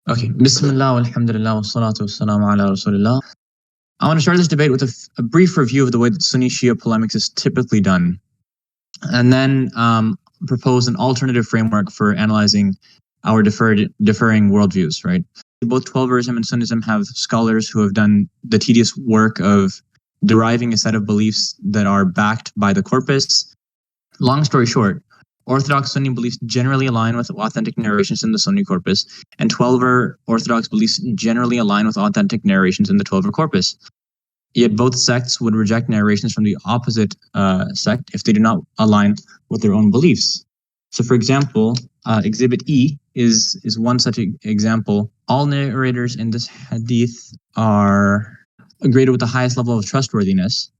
Okay. Bismillah, alhamdulillah, wa salatu wa salamu ala rasulillah. I want to start this debate with a brief review of the way that Sunni Shia polemics is typically done, and then propose an alternative framework for analyzing our differing worldviews, right? Both Twelverism and Sunnism have scholars who have done the tedious work of deriving a set of beliefs that are backed by the corpus. Long story short, Orthodox Sunni beliefs generally align with authentic narrations in the Sunni corpus, and Twelver Orthodox beliefs generally align with authentic narrations in the Twelver corpus. Yet both sects would reject narrations from the opposite sect if they do not align with their own beliefs. So, for example, Exhibit E is one such example. All narrators in this hadith are graded with the highest level of trustworthiness.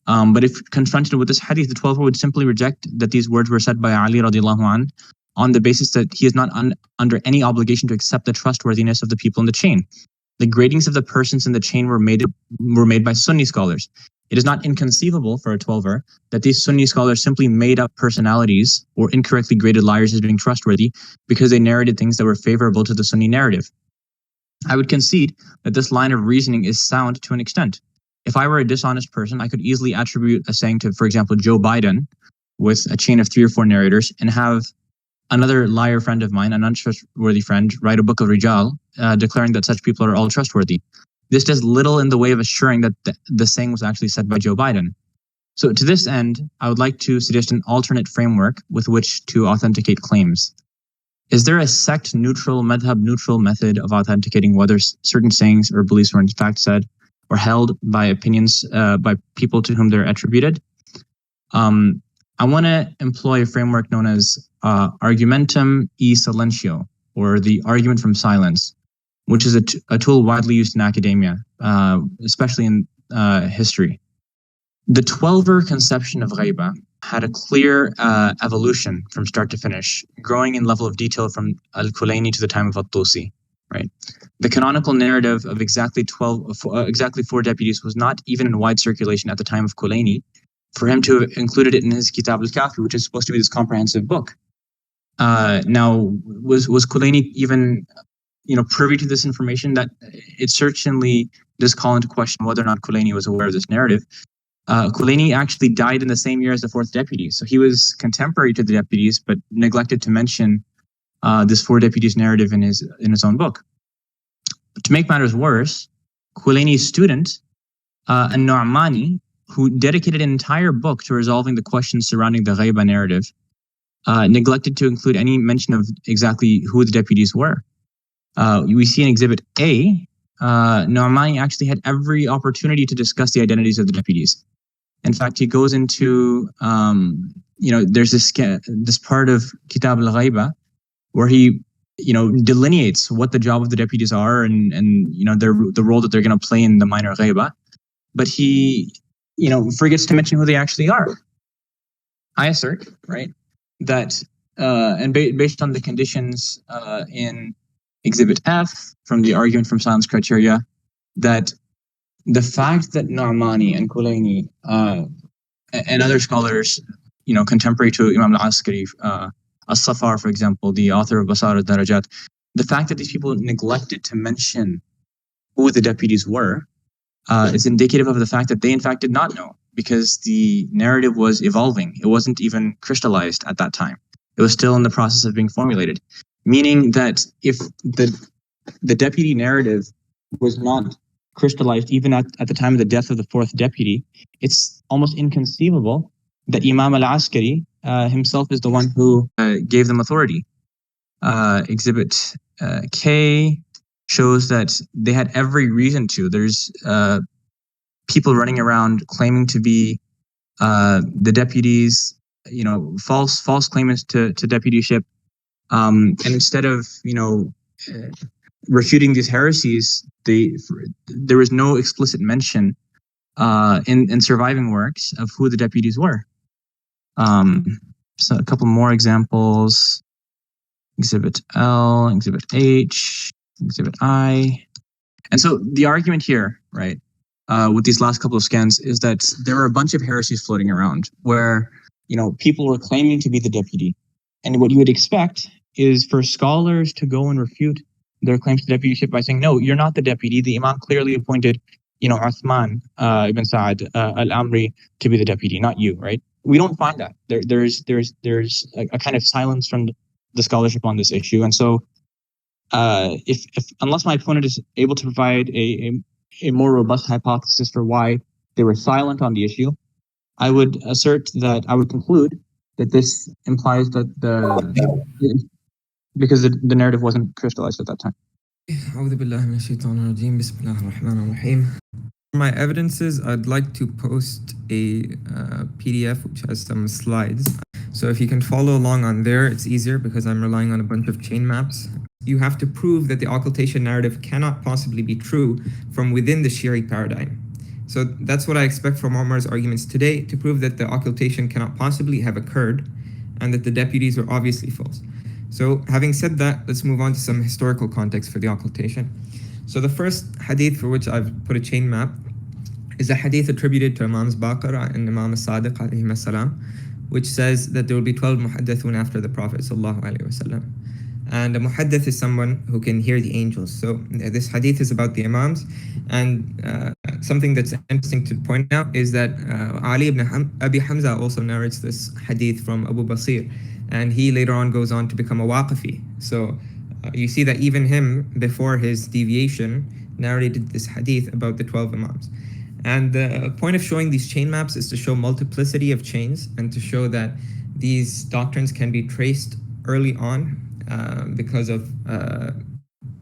But if confronted with this hadith, the Twelver would simply reject that these words were said by Ali radiallahu anh on the basis that he is not under any obligation to accept the trustworthiness of the people in the chain. The gradings of the persons in the chain were made by Sunni scholars. It is not inconceivable for a Twelver that these Sunni scholars simply made up personalities or incorrectly graded liars as being trustworthy because they narrated things that were favorable to the Sunni narrative. I would concede that this line of reasoning is sound to an extent. If I were a dishonest person, I could easily attribute a saying to, for example, Joe Biden with a chain of 3 or 4 narrators and have another liar friend of mine, an untrustworthy friend, write a book of Rijal declaring that such people are all trustworthy. This does little in the way of assuring that the saying was actually said by Joe Biden. So to this end, I would like to suggest an alternate framework with which to authenticate claims. Is there a sect-neutral, madhab-neutral method of authenticating whether certain sayings or beliefs were in fact said or held by opinions by people to whom they're attributed? I want to employ a framework known as argumentum e silentio, or the argument from silence, which is a tool widely used in academia, especially in history. The Twelver conception of ghaiba had a clear evolution from start to finish, growing in level of detail from Al-Kulaini to the time of At-Tusi. Right. The canonical narrative of exactly 4 deputies was not even in wide circulation at the time of Kulaini. For him to have included it in his Kitab al-Kafi, which is supposed to be this comprehensive book. Now, was Kulaini even, privy to this information? That it certainly does call into question whether or not Kulaini was aware of this narrative. Kulaini actually died in the same year as the 4th deputy, so he was contemporary to the deputies, but neglected to mention this 4 deputies narrative in his own book. To make matters worse, Kulaini's student, An-Nu'mani, who dedicated an entire book to resolving the questions surrounding the ghaiba narrative, neglected to include any mention of exactly who the deputies were. We see in Exhibit A, Nu'mani actually had every opportunity to discuss the identities of the deputies. In fact, he goes into, there's this part of Kitab al-Ghaiba where he, delineates what the job of the deputies are and the role that they're going to play in the minor ghaiba. But he, forgets to mention who they actually are. I assert, right, that, and based on the conditions in Exhibit F from the argument from silence criteria, that the fact that Nu'mani and Kulaini and other scholars, contemporary to Imam al-Askari, As-Safar, for example, the author of Basar al-Darajat, the fact that these people neglected to mention who the deputies were is indicative of the fact that they in fact did not know, because the narrative was evolving. It wasn't even crystallized at that time. It was still in the process of being formulated, meaning that if the deputy narrative was not crystallized even at the time of the death of the 4th deputy, it's almost inconceivable that Imam al-Askari himself is the one who gave them authority. Exhibit K shows that they had every reason to. There's people running around claiming to be the deputies, false claimants to deputyship. And instead of, refuting these heresies, there was no explicit mention in surviving works of who the deputies were. So a couple more examples. Exhibit L, Exhibit H, Exhibit I. And so the argument here, right, with these last couple of scans is that there were a bunch of heresies floating around where, people were claiming to be the deputy. And what you would expect is for scholars to go and refute their claims to deputyship by saying, no, you're not the deputy. The Imam clearly appointed, Uthman ibn Sa'ad al-Amri to be the deputy, not you, right? We don't find that. There's a kind of silence from the scholarship on this issue. And so if unless my opponent is able to provide a more robust hypothesis for why they were silent on the issue, I would conclude that this implies that because the narrative wasn't crystallized at that time. For my evidences, I'd like to post a PDF which has some slides. So if you can follow along on there, it's easier because I'm relying on a bunch of chain maps. You have to prove that the occultation narrative cannot possibly be true from within the Shi'i paradigm. So that's what I expect from Omar's arguments today, to prove that the occultation cannot possibly have occurred and that the deputies were obviously false. So having said that, let's move on to some historical context for the occultation. So the first hadith for which I've put a chain map is a hadith attributed to Imams Baqara and Imam Sadiq alayhi salam, which says that there will be 12 muhaddithun after the Prophet sallallahu alaihi wasallam. And a muhaddith is someone who can hear the angels. So this hadith is about the Imams, and something that's interesting to point out is that Ali ibn Abi Hamza also narrates this hadith from Abu Basir, and he later on goes on to become a Waqifi. So you see that even him, before his deviation, narrated this hadith about the 12 Imams. And the point of showing these chain maps is to show multiplicity of chains and to show that these doctrines can be traced early on because of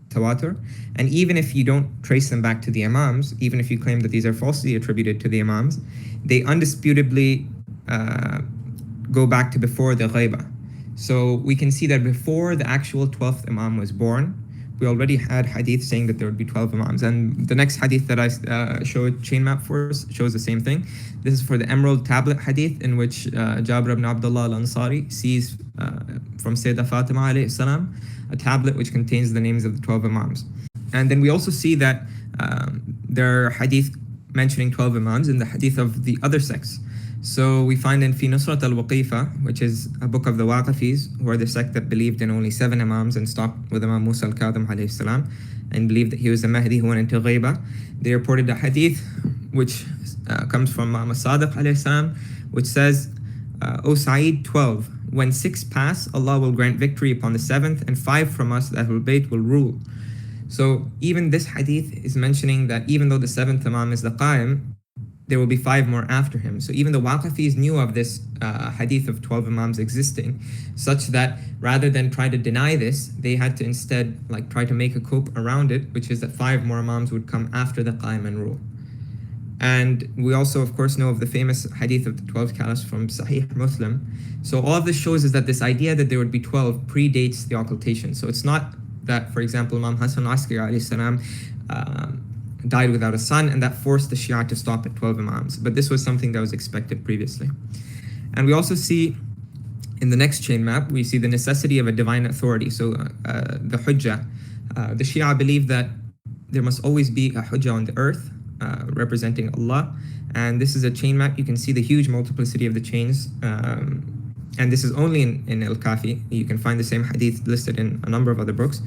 tawatur. And even if you don't trace them back to the Imams, even if you claim that these are falsely attributed to the Imams, they undisputably go back to before the ghaiba. So we can see that before the actual 12th Imam was born, we already had hadith saying that there would be 12 Imams. And the next hadith that I show a chain map for shows the same thing. This is for the Emerald Tablet hadith, in which Jabir ibn Abdullah al-Ansari sees from Sayyidah Fatima alayhi salam a tablet which contains the names of the 12 Imams. And then we also see that there are hadith mentioning 12 Imams in the hadith of the other sects. So we find in Fi Nusrat al-Waqifa, which is a book of the Waqifis, who are the sect that believed in only 7 Imams and stopped with Imam Musa al-Kadhim alayhi salam, and believed that he was the Mahdi who went into Ghaiba. They reported a hadith which comes from Imam Sadiq alayhi salam, which says, O Sa'id, 12. When 6 pass, Allah will grant victory upon the 7th, and 5 from us, the Ahlul Bayt, will rule. So even this hadith is mentioning that even though the 7th Imam is the Qa'im, there will be 5 more after him. So even the Waqifis knew of this hadith of 12 Imams existing, such that rather than try to deny this, they had to instead try to make a cope around it, which is that 5 more Imams would come after the Qa'im and rule. And we also, of course, know of the famous hadith of the 12 caliphs from Sahih Muslim. So all of this shows is that this idea that there would be 12 predates the occultation. So it's not that, for example, Imam Hassan al-Askari alayhi salam died without a son, and that forced the Shia to stop at 12 Imams. But this was something that was expected previously. And we also see in the next chain map, we see the necessity of a divine authority. So the Hujjah. The Shia believe that there must always be a Hujjah on the earth representing Allah. And this is a chain map. You can see the huge multiplicity of the chains. And this is only in Al-Kafi. You can find the same hadith listed in a number of other books.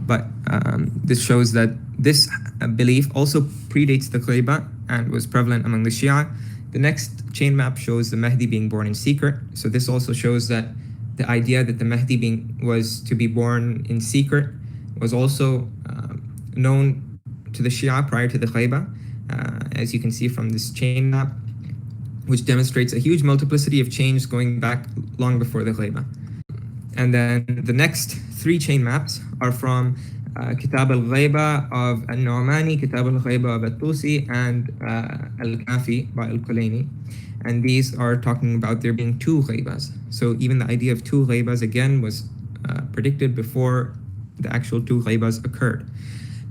But this shows that this belief also predates the Ghaiba and was prevalent among the Shia. The next chain map shows the Mahdi being born in secret. So this also shows that the idea that the Mahdi was to be born in secret was also known to the Shia prior to the Ghaiba, as you can see from this chain map, which demonstrates a huge multiplicity of chains going back long before the Ghaiba. And then the next 3 chain maps are from Kitab al-Ghaiba of al-Nu'mani, Kitab al-Ghaiba of al-Tusi, and al-Kafi by al-Kulaini. And these are talking about there being 2 Ghaibas. So even the idea of 2 Ghaibas again was predicted before the actual 2 Ghaibas occurred.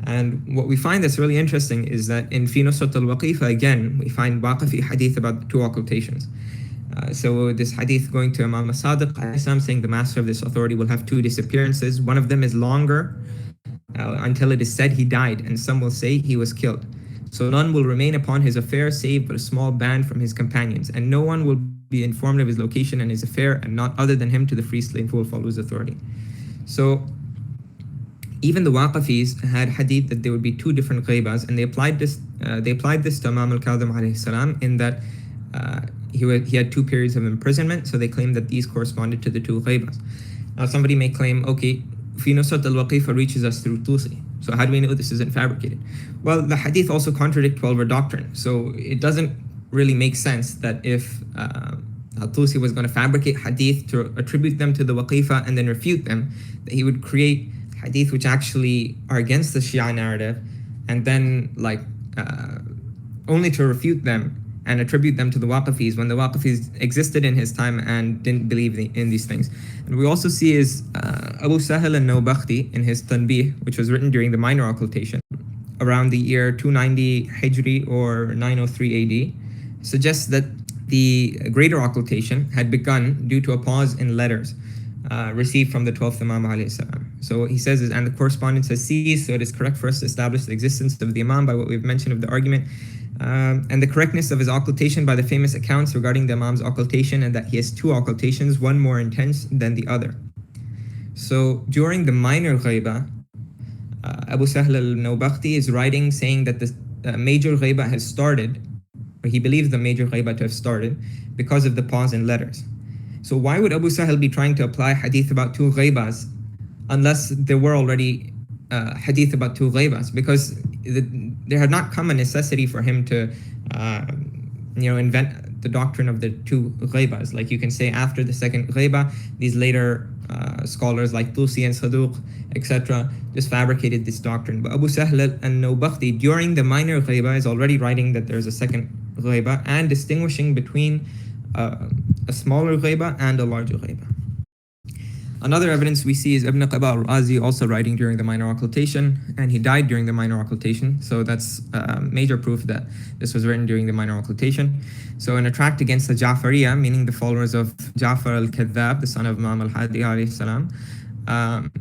And what we find that's really interesting is that in Fi Nusrat al-Waqifa, again, we find Waqifi hadith about the 2 occultations. So this hadith going to Imam Sadiq saying the master of this authority will have 2 disappearances. One of them is longer until it is said he died, and some will say he was killed. So none will remain upon his affair save but a small band from his companions, and no one will be informed of his location and his affair, and not other than him to the free slave who will follow his authority. So even the Waqifis had hadith that there would be two different ghaibas, and they applied this to Imam al-Kadhim alayhi salam in that he had 2 periods of imprisonment, so they claimed that these corresponded to the 2 ghaibas. Now somebody may claim, okay, fi nusrat al-waqifa reaches us through Tusi, so how do we know this isn't fabricated? Well, the hadith also contradict 12-er doctrine, so it doesn't really make sense that if Al-Tusi was going to fabricate hadith to attribute them to the waqifa and then refute them, that he would create hadith which actually are against the Shia narrative, and then only to refute them and attribute them to the Waqifis when the Waqifis existed in his time and didn't believe in these things. And we also see is Abu Sahel al-Nawbakhti in his Tanbih, which was written during the Minor Occultation, around the year 290 Hijri or 903 AD, suggests that the Greater Occultation had begun due to a pause in letters received from the 12th Imam alayhi salam. So he says, and the correspondence has ceased, so it is correct for us to establish the existence of the Imam by what we've mentioned of the argument, and the correctness of his occultation by the famous accounts regarding the Imam's occultation, and that he has 2 occultations, one more intense than the other. So during the minor ghaiba, Abu Sahl al-Nawbakhti is writing saying that the major ghaiba has started, or he believes the major ghaiba to have started, because of the pause in letters. So why would Abu Sahel be trying to apply hadith about 2 ghaibas unless there were already hadith about 2 ghaibas? Because there had not come a necessity for him to invent the doctrine of the 2 ghaibas. Like you can say after the second ghaiba, these later scholars like Tusi and Saduq, etc., just fabricated this doctrine. But Abu Sahl al-Nawbakhti during the minor ghaiba is already writing that there's a second ghaiba and distinguishing between a smaller ghaiba and a larger ghaiba. Another evidence we see is Ibn Qaba al-Razi also writing during the minor occultation, and he died during the minor occultation, so that's major proof that this was written during the minor occultation. So in a tract against the Ja'fariya, meaning the followers of Ja'far al-Kadhab, the son of Imam al-Hadi alayhi salam,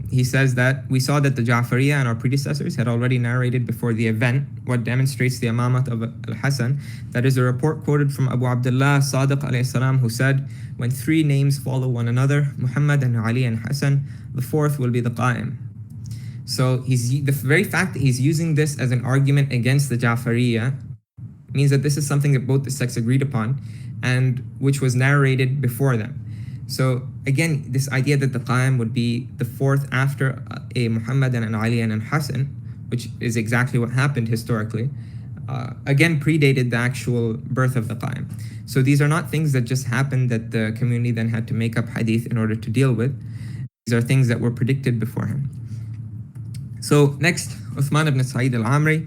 he says that we saw that the Ja'fariya and our predecessors had already narrated before the event what demonstrates the imamat of al-Hasan. That is a report quoted from Abu Abdullah Sadiq alayhi salam, who said, when 3 names follow one another, Muhammad and Ali and Hassan, the 4th will be the Qa'im. So the very fact that he's using this as an argument against the Ja'fariya means that this is something that both the sects agreed upon and which was narrated before them. So again, this idea that the Qa'im would be the 4th after a Muhammad and an Ali and an Hassan, which is exactly what happened historically, again predated the actual birth of the Qa'im. So these are not things that just happened that the community then had to make up hadith in order to deal with. These are things that were predicted beforehand. So next, Uthman ibn Sa'id al-Amri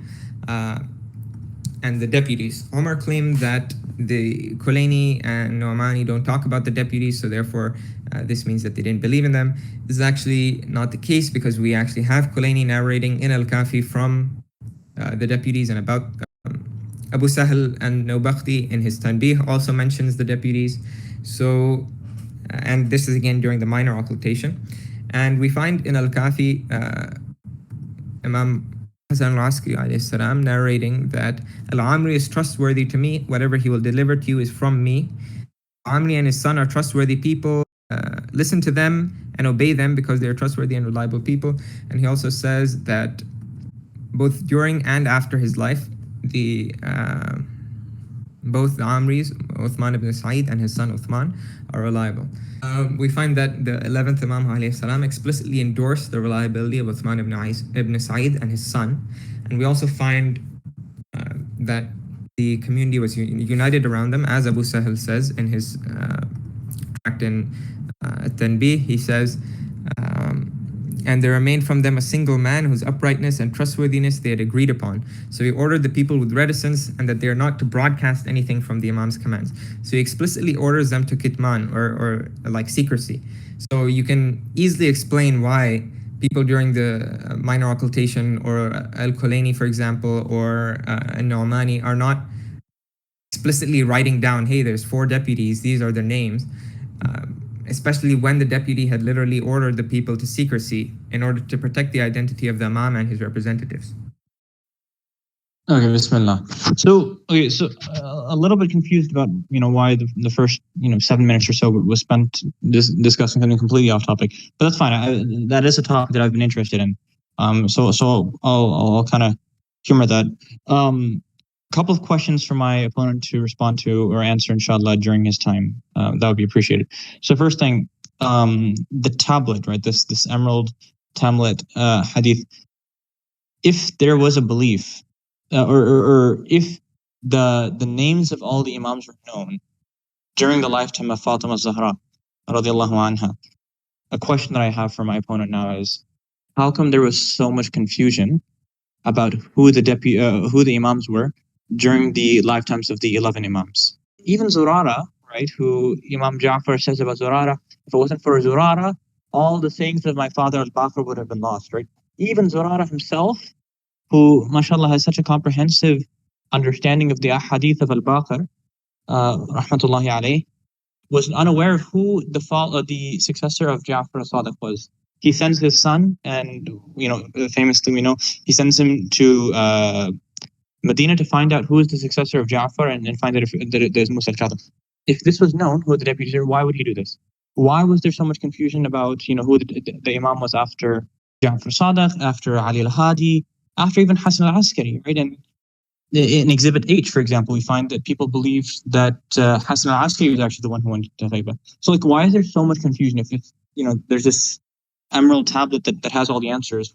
and the deputies. Omar claimed that the Kulaini and Nu'mani don't talk about the deputies, so therefore this means that they didn't believe in them. This is actually not the case, because we actually have Kulaini narrating in Al-Kafi from the deputies, and about Abu Sahl and Nawbakhti in his Tanbih also mentions the deputies. So, and this is again during the minor occultation. And we find in Al-Kafi Imam Hasan al-Askari alayhi salam narrating that Al-Amri is trustworthy to me, whatever he will deliver to you is from me. Amri and his son are trustworthy people, listen to them and obey them because they are trustworthy and reliable people. And he also says that both during and after his life, both the Amris, Uthman ibn Sa'id and his son Uthman, are reliable. We find that the 11th Imam alayhi salam explicitly endorsed the reliability of Uthman ibn Sa'id and his son. And we also find that the community was united around them, as Abu Sahel says in his tract in Tanbih. He says, and there remained from them a single man whose uprightness and trustworthiness they had agreed upon. So he ordered the people with reticence, and that they are not to broadcast anything from the Imam's commands. So he explicitly orders them to kitman, or like secrecy. So you can easily explain why people during the minor occultation, or Al-Kulaini, for example, or Al-Nu'mani, are not explicitly writing down, hey, there's 4 deputies, these are their names. Especially when the deputy had literally ordered the people to secrecy in order to protect the identity of the Imam and his representatives. Okay, Bismillah. So a little bit confused about why the first 7 minutes or so was spent discussing something completely off topic, but that's fine. That is a topic that I've been interested in. So I'll kind of humor that. Couple of questions for my opponent to respond to or answer, inshallah, during his time. That would be appreciated. So first thing, the tablet, right? This emerald tablet hadith. If there was a belief, or if the names of all the imams were known during the lifetime of Fatima Zahra, radiallahu anha, a question that I have for my opponent now is, how come there was so much confusion about who the imams were during the lifetimes of the 11 imams? Even Zurara, right, who Imam Ja'far says about Zurara, if it wasn't for Zurara, all the sayings of my father al-Baqir would have been lost, right? Even Zurara himself, who, mashallah, has such a comprehensive understanding of the ahadith of al-Baqir, rahmatullahi alayh, was unaware of who the successor of Ja'far al-Sadiq was. He sends his son, and famously we know he sends him to Medina to find out who is the successor of Ja'far and find out if there's Musa al-Kadhib. If this was known who the deputies are, why would he do this? Why was there so much confusion about who the Imam was after Ja'far Sadiq, after Ali al-Hadi, after even Hassan al-Askari, right? And in Exhibit H, for example, we find that people believe that Hassan al-Askari was actually the one who went to Ghaiba. So, why is there so much confusion if there's this emerald tablet that has all the answers?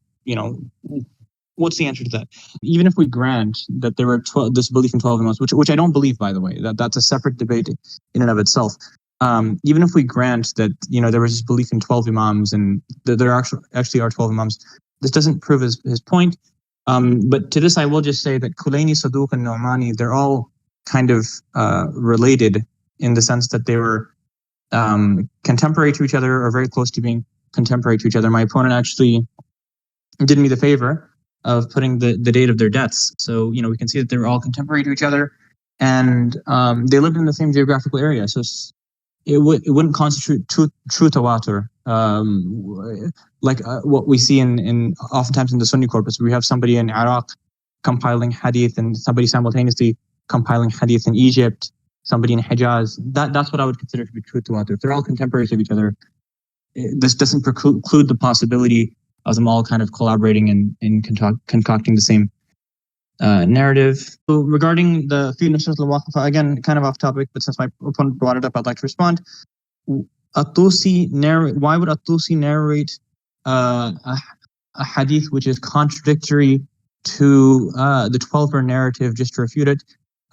What's the answer to that? Even if we grant that there were this belief in 12 imams, which I don't believe, by the way, that's a separate debate in and of itself. Even if we grant that there was this belief in 12 imams and that there actually are 12 imams, this doesn't prove his point. But to this, I will just say that Kulaini, Saduq, and Nu'mani, they're all kind of related in the sense that they were contemporary to each other or very close to being contemporary to each other. My opponent actually did me the favor of putting the date of their deaths. So, we can see that they were all contemporary to each other, and they lived in the same geographical area. So it wouldn't constitute true tawatur, like what we see in oftentimes in the Sunni corpus. We have somebody in Iraq compiling hadith and somebody simultaneously compiling hadith in Egypt, somebody in Hijaz. That's what I would consider to be true tawatur. If they're all contemporaries of each other, this doesn't preclude the possibility of them all kind of collaborating and concocting the same narrative. So regarding the fi nusrat al-Waqifa, again, kind of off topic, but since my opponent brought it up, I'd like to respond. Why would At-Tusi narrate a hadith which is contradictory to the 12-er narrative just to refute it?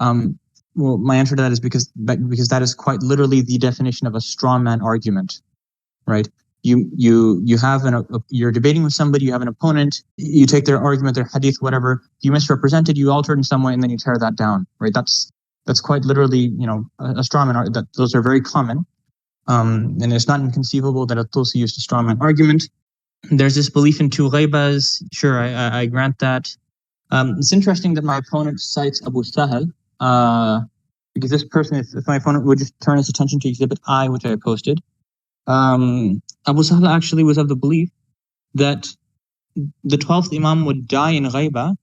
Well, my answer to that is because that is quite literally the definition of a straw man argument, right? You have you're debating with somebody, you have an opponent, you take their argument, their hadith, whatever, you misrepresent it, you alter it in some way, and then you tear that down, right? That's quite literally, a straw man. Those are very common, and it's not inconceivable that At-Tusi used a straw man argument. There's this belief in two ghaibas. Sure, I grant that. It's interesting that my opponent cites Abu Sahal, because this person, if my opponent would just turn his attention to Exhibit I, which I posted, Abu Sahal actually was of the belief that the 12th Imam would die in Ghaiba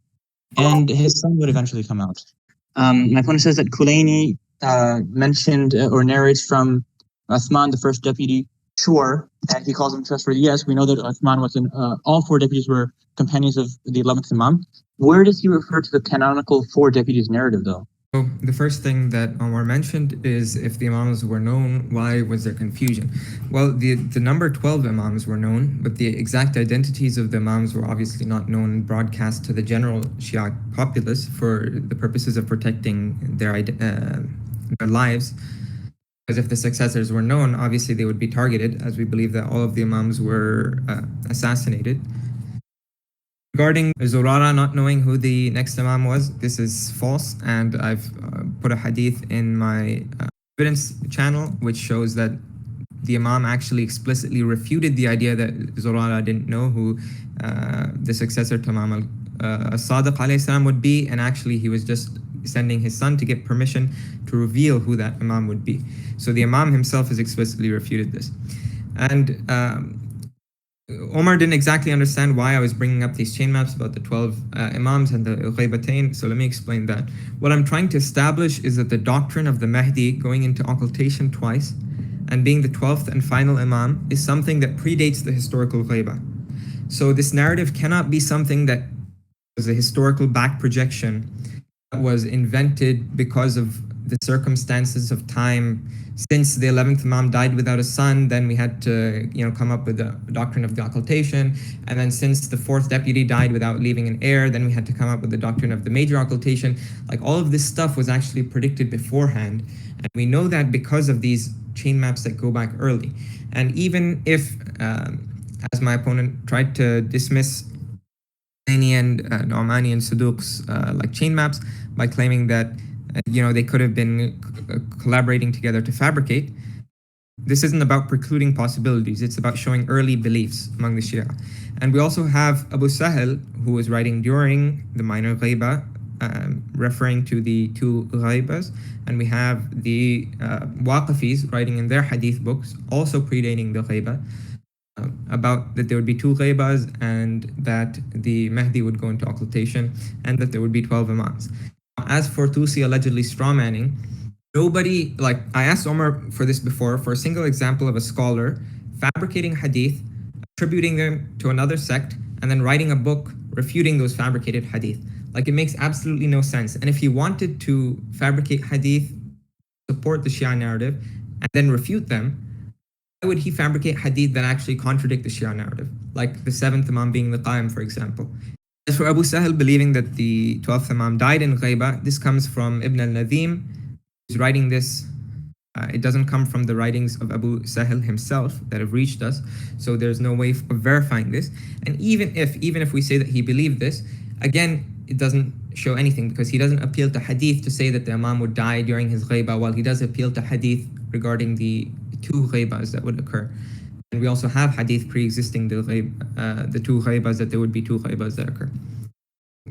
and his son would eventually come out. My opponent says that Kulaini mentioned or narrates from Uthman, the first deputy. Sure, and he calls him trustworthy. Yes, we know that Uthman was all four deputies were companions of the 11th Imam. Where does he refer to the canonical four deputies narrative, though? So the first thing that Omar mentioned is if the Imams were known, why was there confusion? Well, the number 12 Imams were known, but the exact identities of the Imams were obviously not known and broadcast to the general Shia populace for the purposes of protecting their lives. Because if the successors were known, obviously they would be targeted, as we believe that all of the Imams were assassinated. Regarding Zurara not knowing who the next Imam was, this is false, and I've put a hadith in my evidence channel which shows that the Imam actually explicitly refuted the idea that Zurara didn't know who the successor to Imam al-Sadiq alayhi salam would be, and actually he was just sending his son to get permission to reveal who that Imam would be. So the Imam himself has explicitly refuted this. And Omar didn't exactly understand why I was bringing up these chain maps about the 12 Imams and the Ghaibatain, so let me explain that. What I'm trying to establish is that the doctrine of the Mahdi going into occultation twice and being the 12th and final Imam is something that predates the historical Ghaiba. So this narrative cannot be something that was a historical back projection that was invented because of the circumstances of time. Since the 11th Imam died without a son, then we had to, come up with the doctrine of the occultation. And then since the 4th deputy died without leaving an heir, then we had to come up with the doctrine of the major occultation. Like, all of this stuff was actually predicted beforehand. And we know that because of these chain maps that go back early. And even if, as my opponent tried to dismiss and Nu'mani and Saduq's like chain maps by claiming that they could have been collaborating together to fabricate. This isn't about precluding possibilities. It's about showing early beliefs among the Shia. And we also have Abu Sahel, who was writing during the minor ghaiba, referring to the 2 ghaibas. And we have the Waqifis writing in their hadith books, also predating the ghaiba, about that there would be 2 ghaibas and that the Mahdi would go into occultation and that there would be 12 imams. As for Tusi allegedly strawmanning, nobody, like, I asked Omar for this before, for a single example of a scholar fabricating hadith, attributing them to another sect, and then writing a book refuting those fabricated hadith. Like, it makes absolutely no sense. And if he wanted to fabricate hadith, support the Shia narrative, and then refute them, why would he fabricate hadith that actually contradict the Shia narrative? Like the 7th Imam being the Qaim, for example. As for Abu Sahel believing that the 12th Imam died in ghaiba, this comes from Ibn al-Nadhim, who's writing this. It doesn't come from the writings of Abu Sahel himself that have reached us, so there's no way of verifying this. And even if we say that he believed this, again, it doesn't show anything, because he doesn't appeal to hadith to say that the Imam would die during his ghaiba, while he does appeal to hadith regarding the 2 ghaibas that would occur. And we also have hadith pre-existing the 2 ghaibas, that there would be 2 ghaibas that occur.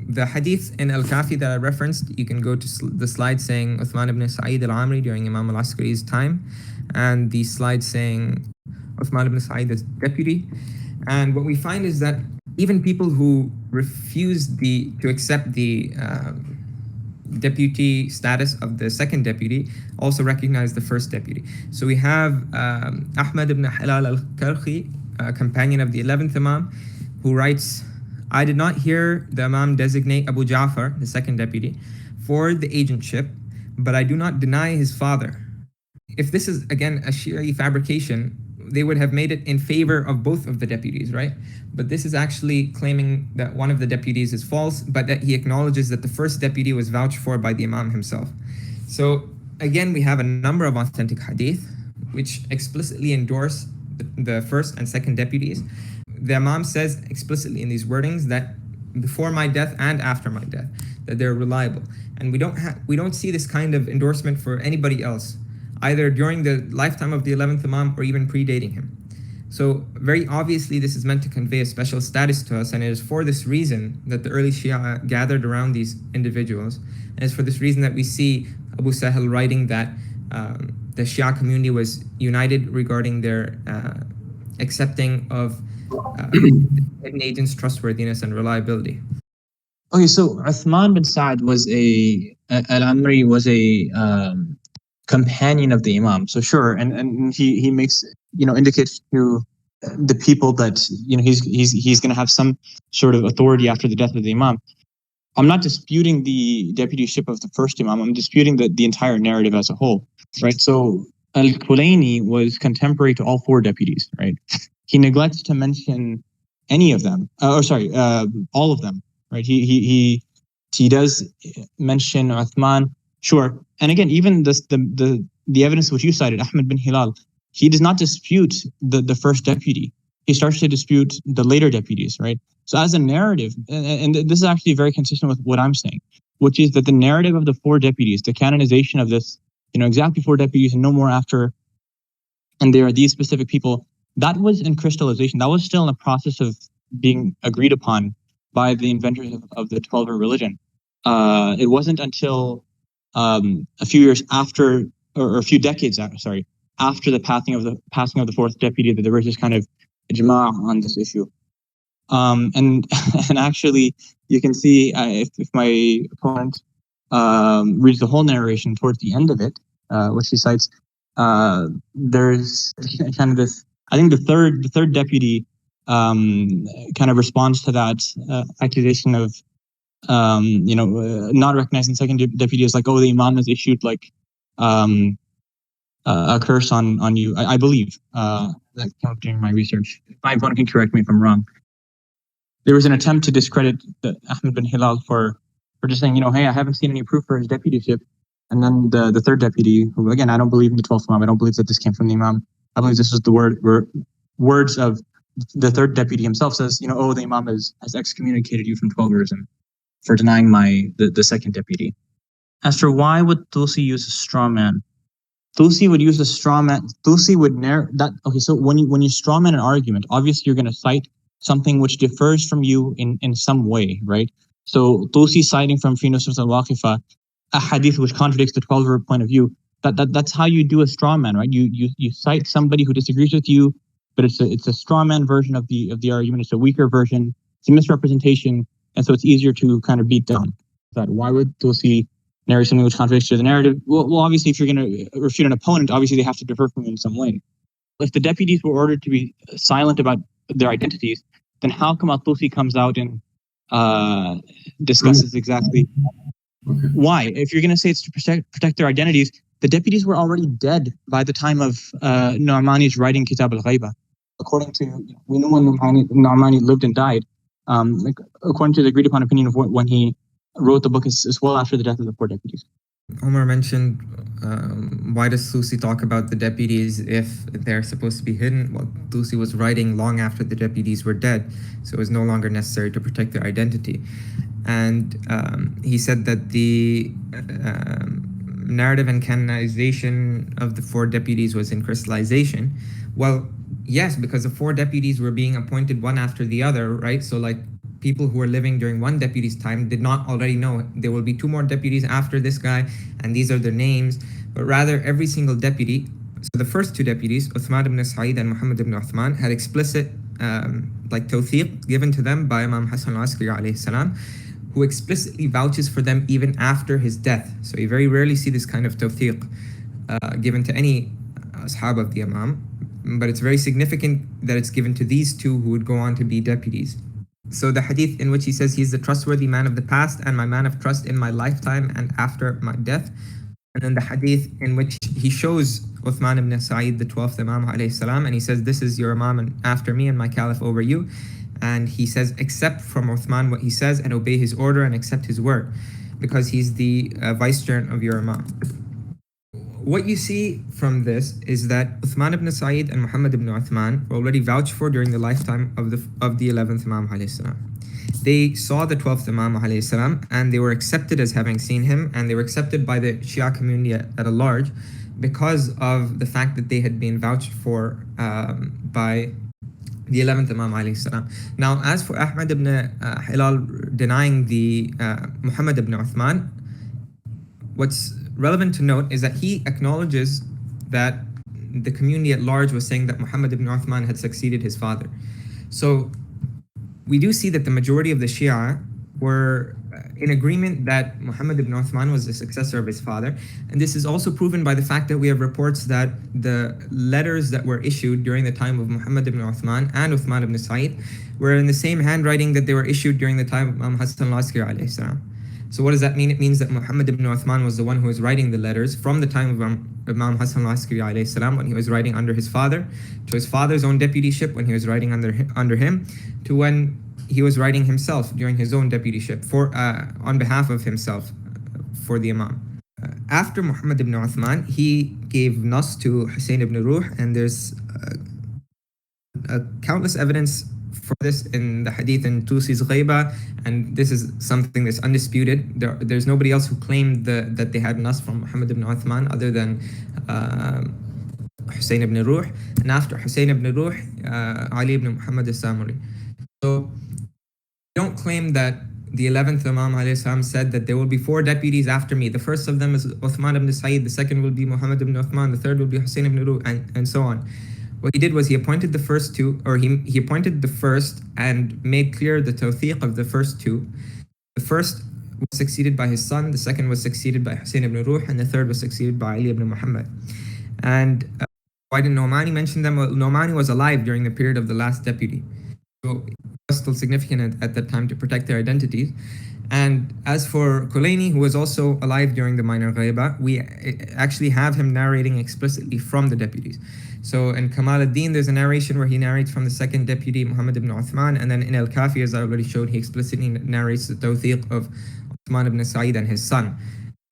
The hadith in Al-Kafi that I referenced, you can go to the slide saying Uthman ibn Sa'id al-Amri during Imam al-Askari's time, and the slide saying Uthman ibn Sa'id as deputy. And what we find is that even people who refuse to accept the deputy status of the 2nd deputy also recognize the 1st deputy. So we have Ahmad ibn Hilal al-Karhi, companion of the 11th Imam, who writes, I did not hear the Imam designate Abu Ja'far, the 2nd deputy, for the agentship, but I do not deny his father. If this is, again, a Shi'i fabrication, they would have made it in favor of both of the deputies, right? But this is actually claiming that one of the deputies is false, but that he acknowledges that the 1st deputy was vouched for by the Imam himself. So again, we have a number of authentic hadith which explicitly endorse the 1st and 2nd deputies. The Imam says explicitly in these wordings that before my death and after my death, that they're reliable. And we don't see this kind of endorsement for anybody else, either during the lifetime of the 11th Imam or even predating him. So very obviously this is meant to convey a special status to us, and it is for this reason that the early Shia gathered around these individuals. And it's for this reason that we see Abu Sahel writing that the Shia community was united regarding their accepting of an agent's trustworthiness and reliability. Okay, so Uthman bin Sa'd was Al-Amri was a companion of the Imam. So sure, and he makes, indicates to the people that, he's going to have some sort of authority after the death of the Imam. I'm not disputing the deputyship of the 1st Imam. I'm disputing the entire narrative as a whole, right? So Al-Kulayni was contemporary to all 4 deputies, right? He neglects to mention any of them, all of them, right? He does mention Uthman, sure. And again, even the evidence which you cited, Ahmad bin Hilal, he does not dispute the 1st deputy. He starts to dispute the later deputies, right? So as a narrative, and this is actually very consistent with what I'm saying, which is that the narrative of the 4 deputies, the canonization of this, exactly 4 deputies and no more after, and there are these specific people, that was in crystallization. That was still in the process of being agreed upon by the inventors of the 12er religion. It wasn't until a few years after, or a few decades after the passing of the 4th deputy, that there was this kind of ijma' on this issue. And actually, you can see if my opponent reads the whole narration towards the end of it, which he cites, there's kind of this. I think the third deputy kind of responds to that accusation of not recognizing second deputy as like, oh, the Imam has issued like a curse on you. I believe that came up during my research. My opponent can correct me if I'm wrong. There was an attempt to discredit Ahmed bin Hilal for just saying, hey, I haven't seen any proof for his deputyship. And then the third deputy, who again, I don't believe in the 12th Imam. I don't believe that this came from the Imam. I believe this was the words of the third deputy himself, says, oh, the Imam has excommunicated you from 12verism for denying the second deputy. As for why would Tulsi use a straw man? Tulsi would use a straw man. Tulsi would narrate that. Okay, so when you straw man an argument, obviously you're going to cite something which differs from you in some way, right? So Tulsi citing from Fi Nusrat al-Waqifa a hadith which contradicts the 12-ver point of view. That's how you do a straw man, right? You cite somebody who disagrees with you, but it's a straw man version of the argument. It's a weaker version. It's a misrepresentation, and so it's easier to kind of beat down. That why would Tulsi narrate something which contradicts to the narrative? Well, obviously, if you're going to refute an opponent, obviously they have to differ from you in some way. If the deputies were ordered to be silent about their identities, then how come Tulsi comes out and discusses exactly why? If you're going to say it's to protect their identities, the deputies were already dead by the time of Nu'mani's writing Kitab al-Ghaiba. According to, we know when Nu'mani lived and died, according to the agreed upon opinion of when he wrote the book is well after the death of the four deputies. Omar mentioned, why does Tulsi talk about the deputies if they're supposed to be hidden? Well, Tulsi was writing long after the deputies were dead, so it was no longer necessary to protect their identity. And he said that the narrative and canonization of the four deputies was in crystallization. Well, yes, because the four deputies were being appointed one after the other, right? So like people who were living during one deputy's time did not already know there will be two more deputies after this guy, and these are their names, but rather every single deputy. So the first two deputies, Uthman ibn Sa'id and Muhammad ibn Uthman, had explicit like tawthiq given to them by Imam Hassan al-Askari alayhi salam, who explicitly vouches for them even after his death. So you very rarely see this kind of tawthiq given to any ashab of the Imam, but it's very significant that it's given to these two who would go on to be deputies. So the hadith in which he says he's the trustworthy man of the past and my man of trust in my lifetime and after my death. And then the hadith in which he shows Uthman ibn Sa'id, the 12th Imam alayhi salam, and he says, this is your Imam after me and my caliph over you. And he says, accept from Uthman what he says and obey his order and accept his word, because he's the vicegerent of your Imam. What you see from this is that Uthman ibn Sa'id and Muhammad ibn Uthman were already vouched for during the lifetime of the 11th Imam alayhi salam. They saw the 12th Imam alayhi salam and they were accepted as having seen him, and they were accepted by the Shia community at a large because of the fact that they had been vouched for by the 11th Imam alayhi salam. Now, as for Ahmad ibn Hilal denying the Muhammad ibn Uthman, what's relevant to note is that he acknowledges that the community at large was saying that Muhammad ibn Uthman had succeeded his father. So we do see that the majority of the Shia were in agreement that Muhammad ibn Uthman was the successor of his father. And this is also proven by the fact that we have reports that the letters that were issued during the time of Muhammad ibn Uthman and Uthman ibn Sa'id were in the same handwriting that they were issued during the time of Imam Hassan al-Askari alayhi salam. So what does that mean? It means that Muhammad ibn Uthman was the one who was writing the letters from the time of Imam Hassan al-Askari alayhi salam, when he was writing under his father, to his father's own deputyship when he was writing under him, to when he was writing himself during his own deputyship for on behalf of himself for the Imam. After Muhammad ibn Uthman, he gave nas to Hussein ibn Ruh, and there's countless evidence for this in the hadith in Tulsi's Ghaiba, and this is something that's undisputed. There's nobody else who claimed that they had nas from Muhammad ibn Uthman other than Hussein ibn Ruh, and after Hussein ibn Ruh, Ali ibn Muhammad al-Samuri. So don't claim that the 11th Imam alayhi salam said that there will be four deputies after me. The first of them is Uthman ibn Sa'id, the second will be Muhammad ibn Uthman, the third will be Hussein ibn Ruh, and so on. What he did was he appointed the first two, or he appointed the first and made clear the tawthiq of the first two. The first was succeeded by his son, the second was succeeded by Hussein ibn Ruh, and the third was succeeded by Ali ibn Muhammad. And why didn't Nu'mani mention them? Well, Nu'mani was alive during the period of the last deputy. So it was still significant at that time to protect their identities. And as for Kulaini, who was also alive during the minor ghaiba, we actually have him narrating explicitly from the deputies. So in Kamal ad-Din, there's a narration where he narrates from the second deputy, Muhammad ibn Uthman, and then in Al-Kafi, as I already showed, he explicitly narrates the tawthiq of Uthman ibn Sa'id and his son,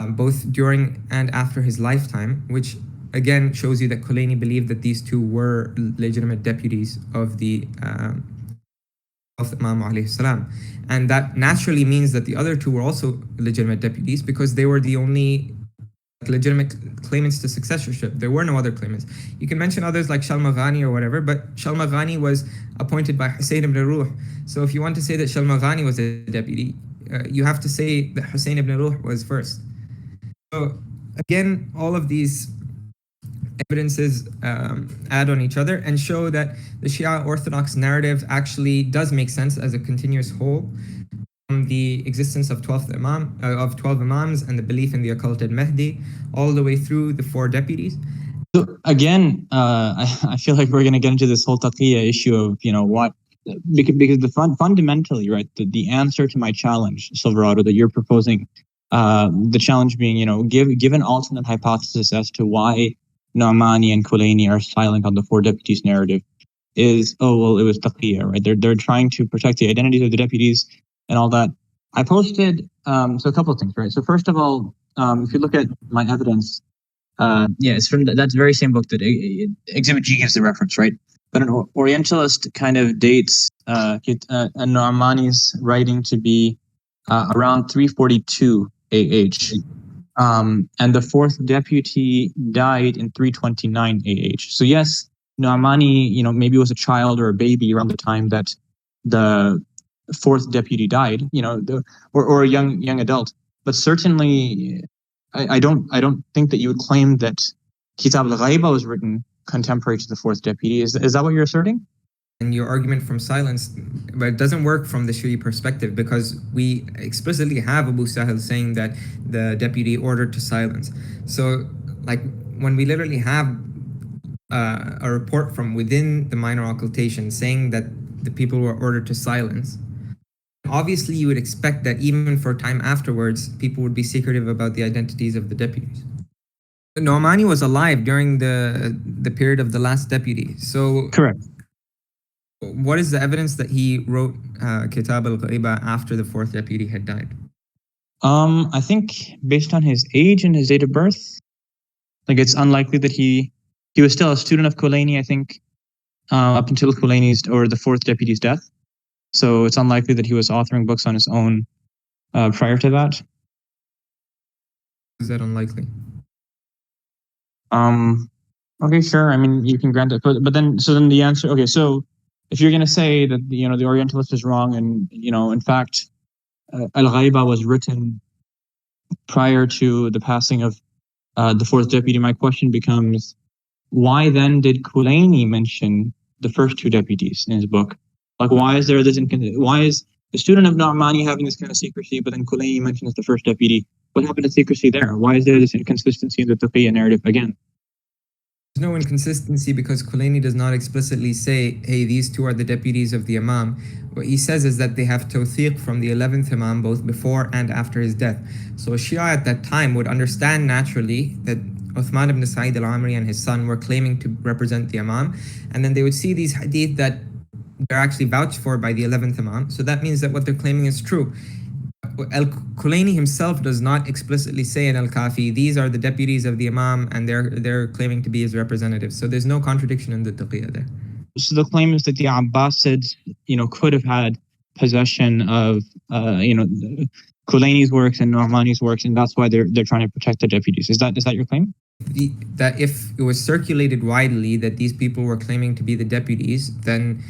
both during and after his lifetime, which again shows you that Kulaini believed that these two were legitimate deputies of the of Imam alayhi salam. And that naturally means that the other two were also legitimate deputies because they were the only legitimate claimants to successorship. There were no other claimants. You can mention others like Shalmaghani or whatever, but Shalmaghani was appointed by Hussein ibn Ruh. So if you want to say that Shalmaghani was a deputy, you have to say that Hussein ibn Ruh was first. So again, all of these evidences add on each other and show that the Shia Orthodox narrative actually does make sense as a continuous whole from the existence of 12 Imams and the belief in the occulted Mahdi all the way through the 4 deputies. So again, I feel like we're going to get into this whole Takia issue of, what, because fundamentally, right, the answer to my challenge, Silverado, that you're proposing, the challenge being, give an alternate hypothesis as to why Nu'mani and Kulaini are silent on the 4 deputies narrative is, it was Takia, right? They're trying to protect the identities of the deputies and all that. I posted, so a couple of things, right? So first of all, if you look at my evidence, it's from that very same book that Exhibit G gives the reference, right? But an Orientalist kind of dates Nu'mani's writing to be around 342 AH. And the 4th deputy died in 329 AH. So yes, Nu'mani, maybe was a child or a baby around the time that the 4th deputy died, or a young adult. But certainly, I don't think that you would claim that Kitab al-Ghaiba was written contemporary to the 4th deputy. Is that what you're asserting? And your argument from silence, but it doesn't work from the Shi'i perspective because we explicitly have Abu Sahel saying that the deputy ordered to silence. So, like, when we literally have a report from within the minor occultation saying that the people were ordered to silence, obviously you would expect that even for time afterwards, people would be secretive about the identities of the deputies. Nu'mani was alive during the period of the last deputy. So correct. What is the evidence that he wrote Kitab al-Ghaiba after the 4th deputy had died? I think based on his age and his date of birth, like it's unlikely that he was still a student of Kulaini, I think, up until Kulaini's or the 4th deputy's death. So it's unlikely that he was authoring books on his own prior to that. Is that unlikely? Okay, sure. I mean, you can grant that, but then the answer. Okay, so if you're going to say that the Orientalist is wrong, and in fact, Al-Ghaiba was written prior to the passing of the 4th deputy, my question becomes, why then did Kulaini mention the first 2 deputies in his book? Like, why is there this? Why is the student of Nu'mani having this kind of secrecy, but then Kulaini mentions the first deputy? What happened to secrecy there? Why is there this inconsistency in the Taqiyya narrative again? There's no inconsistency because Kulaini does not explicitly say, hey, these 2 are the deputies of the Imam. What he says is that they have tawthiq from the 11th Imam both before and after his death. So Shia at that time would understand naturally that Uthman ibn Sa'id al-Amri and his son were claiming to represent the Imam. And then they would see these hadith that they're actually vouched for by the 11th Imam. So that means that what they're claiming is true. Al-Kulaini himself does not explicitly say in Al-Kafi, these are the deputies of the Imam and they're claiming to be his representatives. So there's no contradiction in the Taqiyya there. So the claim is that the Abbasids, could have had possession of, Kulaini's works and Nu'mani's works, and that's why they're trying to protect the deputies. Is that your claim? That if it was circulated widely that these people were claiming to be the deputies, then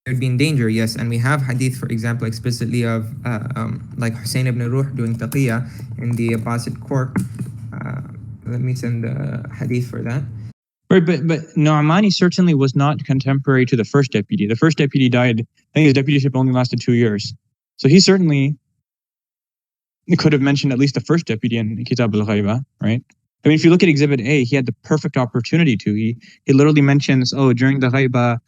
it would be in danger, yes. And we have hadith, for example, explicitly of like Hussein ibn Ruh doing taqiyya in the Abbasid court. Let me send the hadith for that. Right, but Nu'mani certainly was not contemporary to the first deputy. The first deputy died, I think his deputyship only lasted 2 years. So he certainly could have mentioned at least the first deputy in Kitab al-Ghaiba, right? I mean, if you look at Exhibit A, he had the perfect opportunity to. He literally mentions, during the Ghaiba,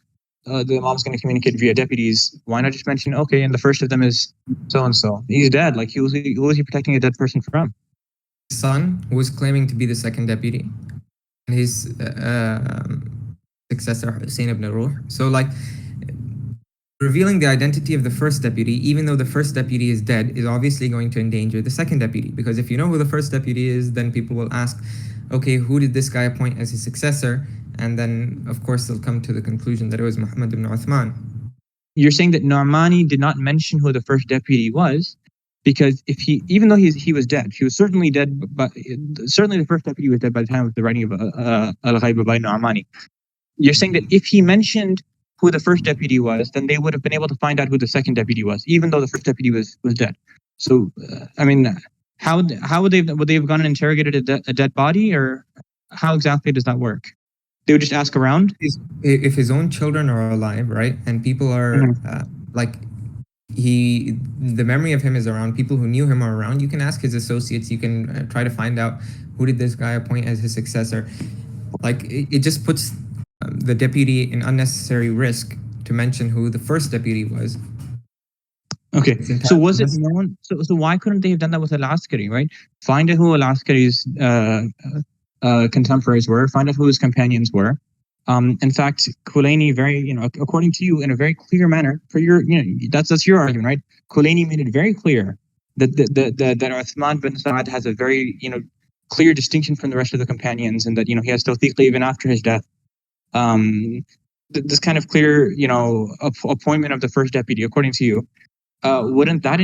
the Imam's going to communicate via deputies, why not just mention, okay, and the first of them is so-and-so. He's dead. Like, who was he protecting a dead person from? His son was claiming to be the second deputy, and his successor, Hussein ibn Ruh. So, like, revealing the identity of the first deputy, even though the first deputy is dead, is obviously going to endanger the second deputy. Because if you know who the first deputy is, then people will ask, okay, who did this guy appoint as his successor? And then, of course, they'll come to the conclusion that it was Muhammad ibn Uthman. You're saying that Nu'mani did not mention who the first deputy was, because even though he was dead, he was certainly dead, but certainly the first deputy was dead by the time of the writing of Al-Ghaiba by Nu'mani. You're saying that if he mentioned who the first deputy was, then they would have been able to find out who the second deputy was, even though the first deputy was dead. So, I mean, how would they have gone and interrogated a dead body, or how exactly does that work? They would just ask around? If his own children are alive, right, and people are the memory of him is around, people who knew him are around, you can ask his associates, you can try to find out who did this guy appoint as his successor. Like, it just puts the deputy in unnecessary risk to mention who the first deputy was. Okay, so was it known? So why couldn't they have done that with Al-Askari, right? Find out who Al-Askari's contemporaries were, find out who his companions were. In fact, Kulaini, according to you, in a very clear manner, for your, that's your argument, right? Kulaini made it very clear that Uthman bin Sa'ad has a very, clear distinction from the rest of the companions, and that, he has tawfiq even after his death. This kind of clear, appointment of the first deputy, according to you, wouldn't that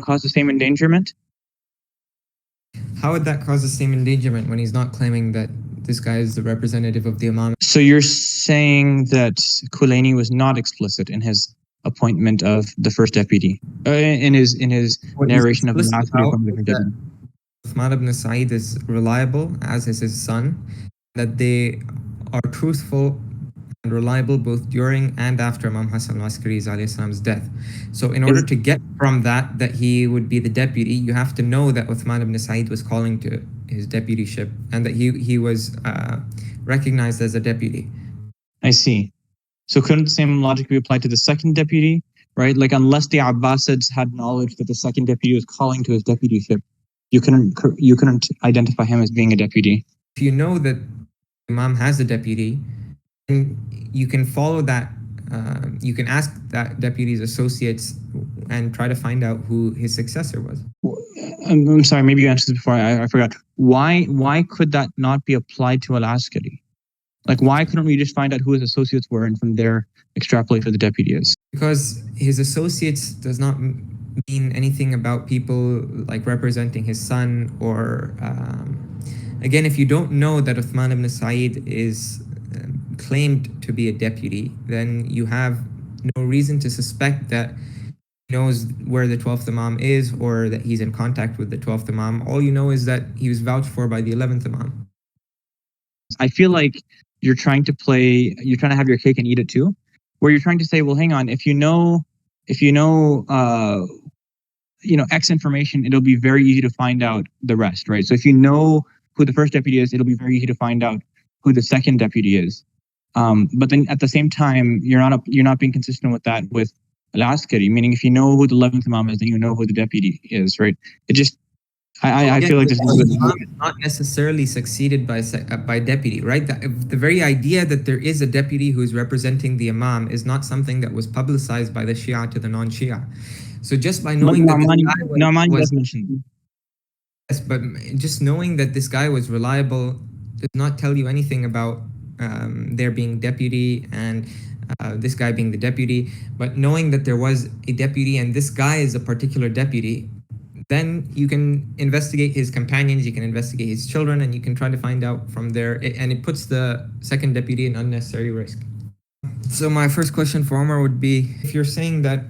cause the same endangerment? How would that cause the same endangerment when he's not claiming that this guy is the representative of the Imam? So you're saying that Kulaini was not explicit in his appointment of the first deputy, in his narration of the last deputy. Uthman ibn Sa'id is reliable, as is his son, that they are truthful and reliable both during and after Imam Hassan al-Askari's death. So in order to get from that he would be the deputy, you have to know that Uthman ibn Sa'id was calling to his deputyship, and that he was recognized as a deputy. I see. So couldn't the same logic be applied to the second deputy, right? Like, unless the Abbasids had knowledge that the second deputy was calling to his deputyship, you couldn't identify him as being a deputy. If you know that Imam has a deputy, you can follow that. You can ask that deputy's associates and try to find out who his successor was. I'm sorry, maybe you answered this before. I forgot. Why could that not be applied to Al-Askari? Like, why couldn't we just find out who his associates were and from there extrapolate who the deputy is? Because his associates does not mean anything about people like representing his son, or again, if you don't know that Uthman ibn Sa'id is claimed to be a deputy, then you have no reason to suspect that he knows where the 12th Imam is, or that he's in contact with the 12th Imam. All you know is that he was vouched for by the 11th Imam. I feel like you're trying to have your cake and eat it too, where you're trying to say, well, hang on, if you know X information, it'll be very easy to find out the rest, right? So if you know who the first deputy is, it'll be very easy to find out who the second deputy is. But then at the same time, you're not being consistent with that with Al-Askari, meaning if you know who the 11th Imam is, then you know who the deputy is, right? It just, I feel like this is not necessarily succeeded by deputy, right? The very idea that there is a deputy who is representing the Imam is not something that was publicized by the Shia to the non-Shia. So just by knowing that Nu'mani does mention. Yes, but just knowing that this guy was reliable does not tell you anything about there being deputy and this guy being the deputy. But knowing that there was a deputy and this guy is a particular deputy, then you can investigate his companions, you can investigate his children, and you can try to find out from there. And it puts the second deputy in unnecessary risk. So my first question for Omar would be, if you're saying that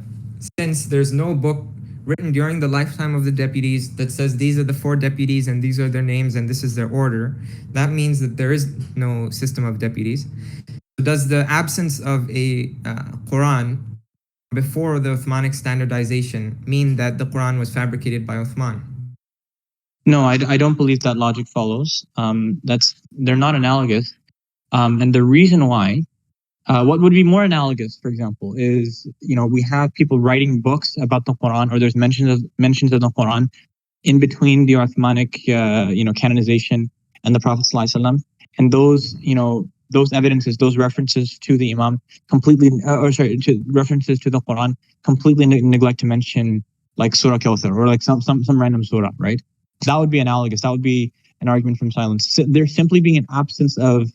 since there's no book written during the lifetime of the deputies that says these are the 4 deputies and these are their names and this is their order, that means that there is no system of deputies. Does the absence of a Quran before the Uthmanic standardization mean that the Quran was fabricated by Uthman? No, I don't believe that logic follows. They're not analogous. And the reason why What would be more analogous, for example, is we have people writing books about the Quran, or there's mentions of the Quran in between the Uthmanic canonization and the Prophet ﷺ, and those evidences, those references to the Imam completely, to references to the Quran completely neglect to mention like Surah Kawthar or like some random surah, right? That would be analogous. That would be an argument from silence. So there simply being an absence of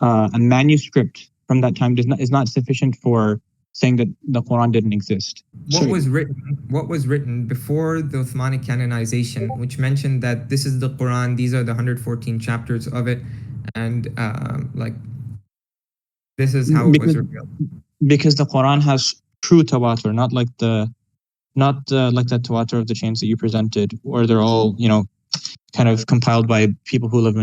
a manuscript from that time is not sufficient for saying that the Quran didn't exist. What was written before the Uthmanic canonization, which mentioned that this is the Quran, these are the 114 chapters of it, and this is how it was revealed. Because the Quran has true tawatur, not like that tawatur of the chains that you presented, where they're all kind of compiled by people who live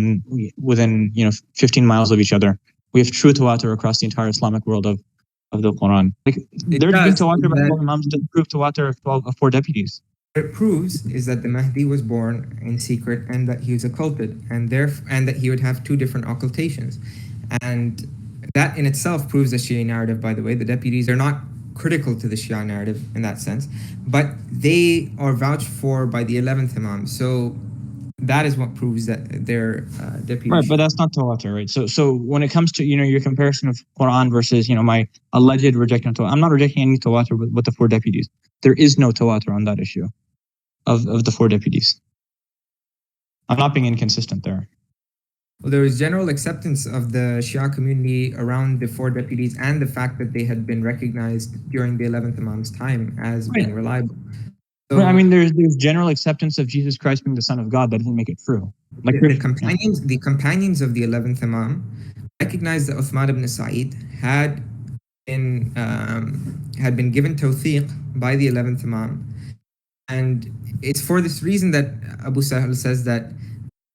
within 15 miles of each other. We have true tawatur across the entire Islamic world of the Quran. There's been tawatur about 12 Imams to prove tawatur of 4 deputies. What it proves is that the Mahdi was born in secret and that he was occulted, and that he would have 2 different occultations. And that in itself proves the Shia narrative, by the way. The deputies are not critical to the Shia narrative in that sense, but they are vouched for by the 11th Imam. So that is what proves that they're deputies. Right, but that's not tawatur, right? So when it comes to your comparison of Quran versus my alleged rejection of tawatur, I'm not rejecting any tawatur with the 4 deputies. There is no tawatur on that issue of the 4 deputies. I'm not being inconsistent there. Well, there was general acceptance of the Shia community around the 4 deputies and the fact that they had been recognized during the 11th Imam's time as being reliable. So, I mean, there's general acceptance of Jesus Christ being the Son of God. That doesn't make it true. Like the companions of the 11th Imam recognized that Uthman ibn Sa'id had been given tawthiq by the 11th Imam, and it's for this reason that Abu Sahal says that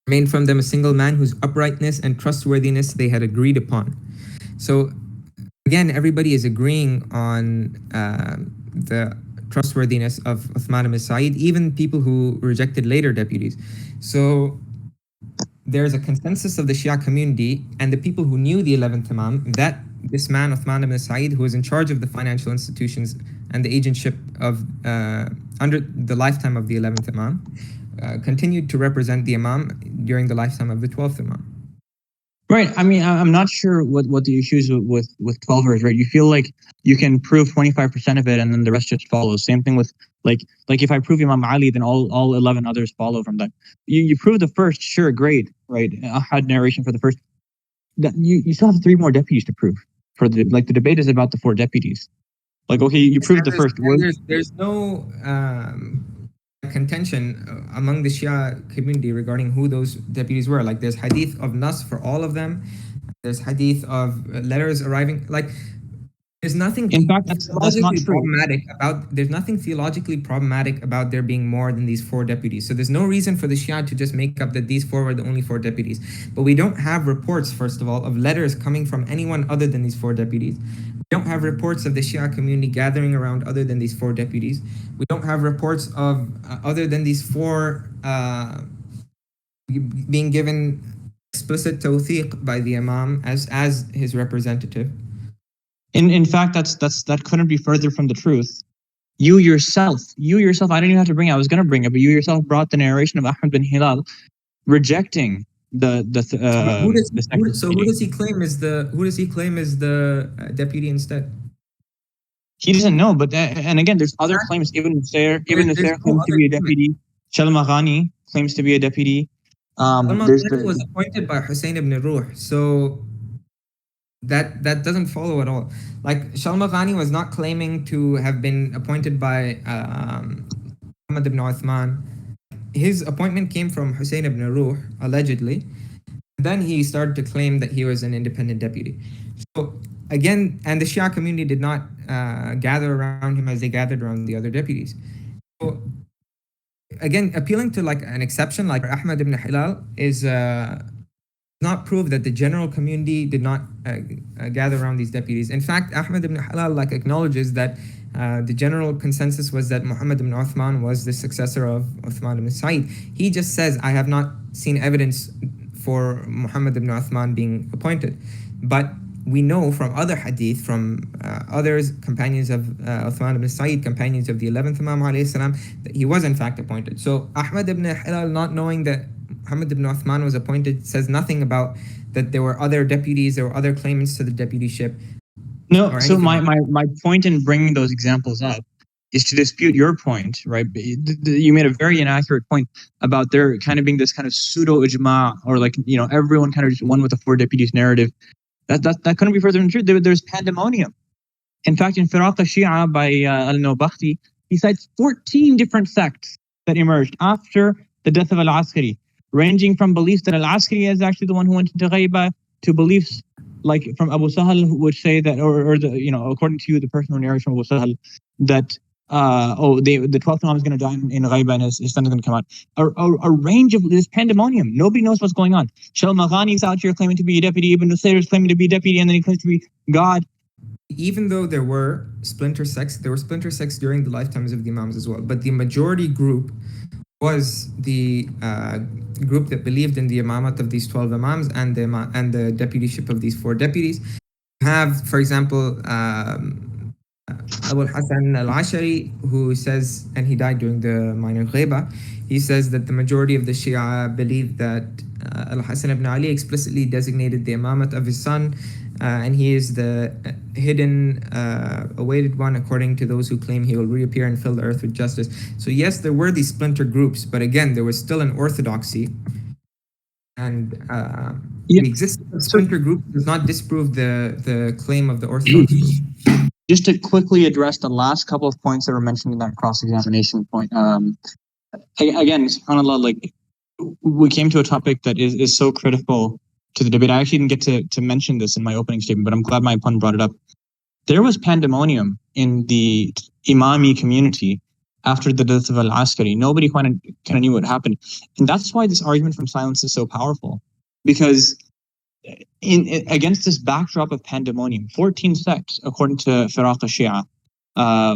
remained from them a single man whose uprightness and trustworthiness they had agreed upon. So again, everybody is agreeing on the trustworthiness of Uthman ibn Sa'id, even people who rejected later deputies. So there's a consensus of the Shia community and the people who knew the 11th Imam that this man, Uthman ibn Sa'id, who was in charge of the financial institutions and the agentship of under the lifetime of the 11th Imam, continued to represent the Imam during the lifetime of the 12th Imam. Right. I mean, I'm not sure what the issue is with 12ers, right? You feel like you can prove 25% of it and then the rest just follows. Same thing with like if I prove Imam Ali, then all 11 others follow from that. You prove the first, sure, great, right? Ahad narration for the first. You still have 3 more deputies to prove. For the debate is about the 4 deputies. Like, okay, you proved the first. There's no contention among the Shia community regarding who those deputies were. Like, there's hadith of Nas for all of them. There's hadith of letters arriving. Like, there's nothing. In fact, that's not problematic about. There's nothing theologically problematic about there being more than these 4 deputies. So there's no reason for the Shia to just make up that these 4 were the only 4 deputies. But we don't have reports, first of all, of letters coming from anyone other than these 4 deputies. We don't have reports of the Shia community gathering around other than these 4 deputies. We don't have reports of other than these 4 being given explicit tawthiq by the Imam as his representative. In fact, that couldn't be further from the truth. You yourself, I didn't even have to bring it. I was going to bring it, but you yourself brought the narration of Ahmad bin Hilal rejecting who does he claim is the deputy instead? He doesn't know, but and again, there's other claims. Ibn Nusayr claims to be a deputy. Shalmaghani claims to be a deputy. Shalmaghani was appointed by Hussein ibn Ruh, so that doesn't follow at all. Like, Shalmaghani was not claiming to have been appointed by Muhammad ibn Uthman. His appointment came from Hussein ibn Ruh, allegedly. Then he started to claim that he was an independent deputy. So again, and the Shia community did not gather around him as they gathered around the other deputies. So again, appealing to like an exception like Ahmad ibn Hilal is not prove that the general community did not gather around these deputies. In fact, Ahmad ibn Hilal acknowledges that the general consensus was that Muhammad ibn Uthman was the successor of Uthman ibn Sa'id. He just says, I have not seen evidence for Muhammad ibn Uthman being appointed. But we know from other hadith, from others, companions of Uthman ibn Sa'id, companions of the 11th Imam alayhi salam, that he was in fact appointed. So Ahmad ibn Hilal, not knowing that Muhammad ibn Uthman was appointed, says nothing about that there were other deputies, there were other claimants to the deputyship. No, so my point in bringing those examples up is to dispute your point, right? You made a very inaccurate point about there kind of being this kind of pseudo ijma, or like, everyone kind of just one with the four deputies narrative. That couldn't be further from true. There's pandemonium. In fact, in Firaq al-Shi'a by al-Nawbakhti, he cites 14 different sects that emerged after the death of al-Askari, ranging from beliefs that al-Askari is actually the one who went into ghaiba, to beliefs like from Abu Sahal, who would say that, or according to you, the person who narrates from Abu Sahal, that the 12th Imam is going to die in ghaiba and his son is going to come out. A range of this pandemonium. Nobody knows what's going on. Shal Maghani is out here claiming to be a deputy. Ibn Nusayr is claiming to be a deputy, and then he claims to be God. Even though there were splinter sects during the lifetimes of the Imams as well. But the majority group was the group that believed in the imamat of these 12 imams and the deputyship of these four deputies. You have, for example, Abu al-Hasan al-Ashari, who says, and he died during the minor ghaiba, he says that the majority of the Shia believed that al-Hasan ibn Ali explicitly designated the imamat of his son, and he is the hidden, awaited one, according to those who claim he will reappear and fill the earth with justice. So yes, there were these splinter groups, but again, there was still an orthodoxy. And the existence of splinter groups does not disprove the claim of the orthodoxy. Just to quickly address the last couple of points that were mentioned in that cross-examination point. Again, subhanAllah, like, we came to a topic that is so critical to the debate. I actually didn't get to mention this in my opening statement, but I'm glad my opponent brought it up. There was pandemonium in the Imami community after the death of al-Askari. Nobody kind of knew what happened. And that's why this argument from silence is so powerful. Because against this backdrop of pandemonium, 14 sects, according to Firaq al-Shi'a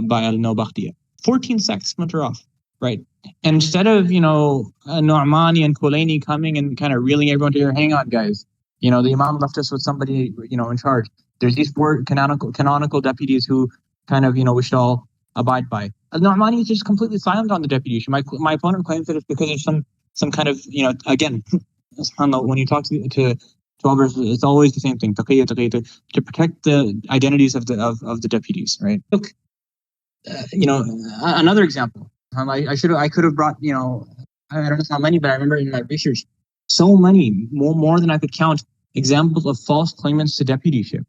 by al-Nawbakhti, 14 sects splinter off, right? And instead of, Nu'mani and Kulaini coming and kind of reeling everyone to, hang on, guys, the Imam left us with somebody, in charge. There's these four canonical deputies who kind of, we should all abide by. Al-Nu'mani is just completely silent on the deputy. My opponent claims that it's because there's some kind of, again, subhanAllah, when you talk to others, it's always the same thing, Takia, to protect the identities of the deputies, right? Look, another example. I could have brought, I don't know how many, but I remember in my research, so many, more than I could count, examples of false claimants to deputyship.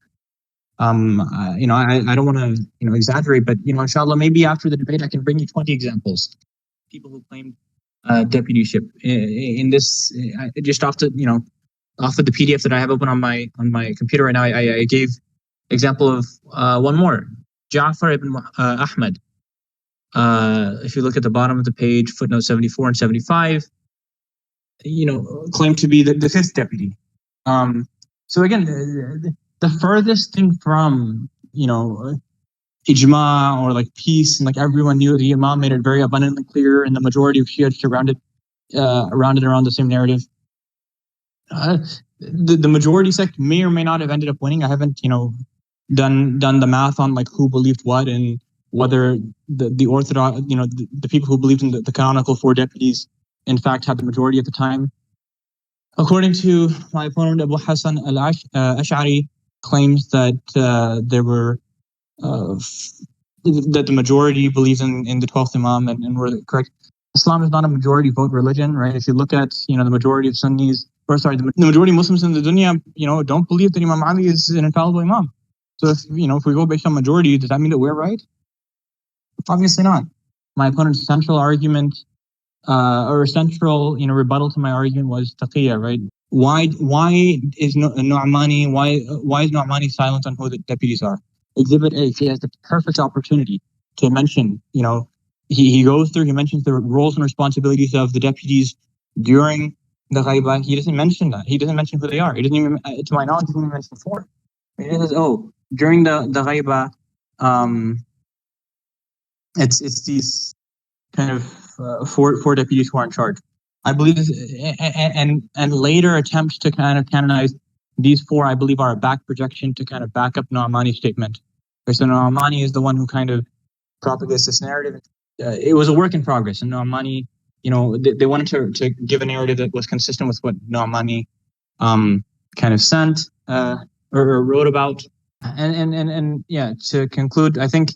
I don't want to, exaggerate, but, inshallah, maybe after the debate, I can bring you 20 examples. People who claimed deputyship in this, just off of the PDF that I have open on my computer right now. I gave example of one more, Ja'far ibn Ahmad. If you look at the bottom of the page, footnote 74 and 75, claimed to be the fifth deputy. So again, the furthest thing from, ijma or like peace, and like everyone knew, the Imam made it very abundantly clear, and the majority of Shia surrounded around the same narrative. The majority sect may or may not have ended up winning. I haven't, done the math on like who believed what, and whether the orthodox, the people who believed in the canonical four deputies, in fact, had the majority at the time. According to my opponent, Abu Hasan al-Ash'ari claims that there were that the majority believes in the 12th Imam and were correct. Islam is not a majority vote religion, right? If you look at the majority of Sunnis, the majority of Muslims in the dunya, don't believe that Imam Ali is an infallible Imam. So if we go based on majority, does that mean that we're right? Obviously not. My opponent's central argument, or central rebuttal to my argument was Takia, right? Why is Nu'mani silent on who the deputies are? Exhibit A, he has the perfect opportunity to mention, he goes through, he mentions the roles and responsibilities of the deputies during the ghaiba. He doesn't mention that. He doesn't mention who they are. He doesn't even, to my knowledge, he doesn't even mention four. He says, during the ghaiba, it's these kind of four deputies who are in charge. I believe this, and later attempts to kind of canonize these four, I believe, are a back projection to kind of back up Nu'mani's statement. So Nu'mani is the one who kind of propagates this narrative. It was a work in progress, and Nu'mani, they wanted to give a narrative that was consistent with what Nu'mani kind of sent or wrote about. And yeah, to conclude, I think